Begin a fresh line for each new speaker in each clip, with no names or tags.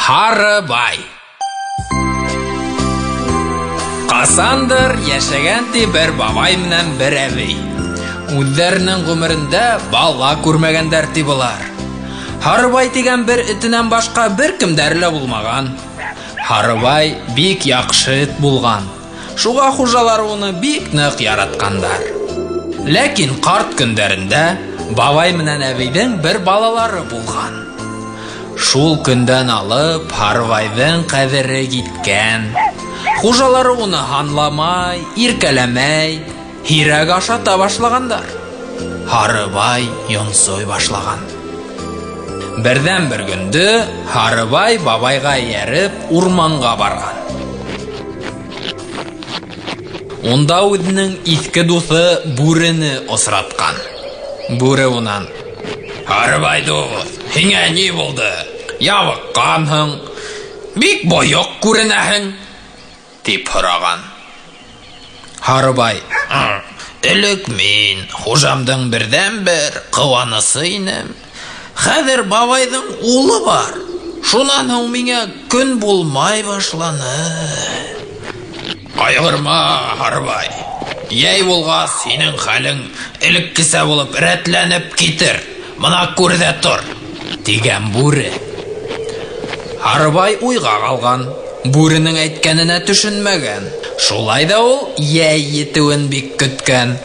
Һарыбай. Касандыр яшәгән бер бабай менән бер әбей. Үзләренең гомерендә бала күрмәгәндәр булар. Һарыбай дигән бер этенән башка бер кемдәрле булмаган. Һарыбай бик яхшы эт булган. Шуга хуҗалар уны бик нык яраткандар. Ләкин карт көндәрендә бабай менән әбейдән бер балалары булган. Шул көндән алып Һарыбайдың кадере киткән. Хуҗалары уны һанламай, иркәләмәй, һирәк ашата башлагандар. Һарыбай йонсой башлаган. Бердән бер көндө Һарыбай бабайга ияреп урманга барган. Унда үзенең иске дусы бүрене осраткан. Бүре унан: "Һарыбай дус, һиңа ни булды? Ябыкканһың, бик боек күренәһең", дип һораган. Һарыбай: "Элек мин хуҗамдың бердән бер кыланысы инем. Хәзер бабайдың улы бар. Шуннан һуң миңа көн булмай башланы." "Кайгырма, Һарыбай. Яй булгас, синең хәлең элеккесә булып рәтләнеп китер. Мона күрдә тор", дигән бүре. Һарыбай уйга калган. Бүренең әйткәненә төшенмәгән. Шулай да ул яй етүен бик көткән.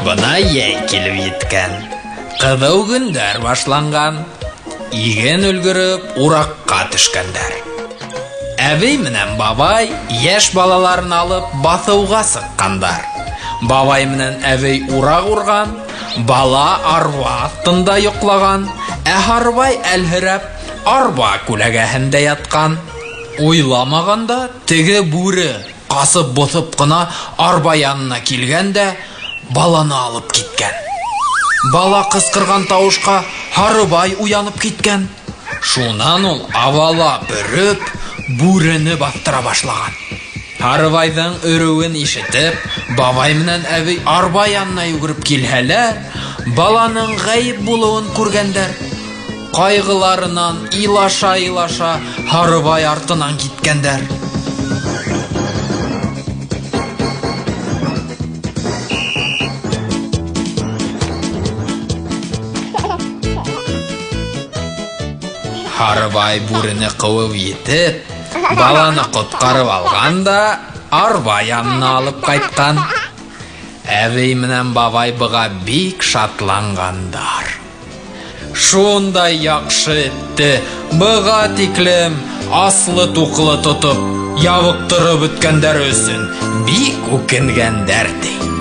Бына яй килеп еткән. Кызыу көндәр башланган. Иген өлгөрөп, уракка төшкәндәр. Әбей менән бабай яшь балаларын алып басыуга сыккандар. Бабай менән әбей урак урган, бала арба астында йоклаган, Һарыбай әлһерәп арба күләгәһендә яткан. Уйламаганда теге бүре касып босып кына арба янына килгәндә баланы алып киткән. Бала кычкырган тавышка Һарыбай уянып киткән. Шуннан ул авала бөреп бүрене бастыра башлаган. Һарыбайдың өрүен ишетеп, бабай менән әбей арба янына йөгереп килһәләр, баланың гаип булуын күргәндәр. Кайгыларыннан илаша-илаша Һарыбай артыннан киткәндәр. Һарыбай бүрене куып етеп, баланы коткарып алган да арба янына алып кайткан. Әбей менән бабай быга бик шатлангандар. Шундай яхшы этте быга тиклем аслы-туклы тотып, ябыктырып беткәндәр өчен бик үкенгәндәр ди.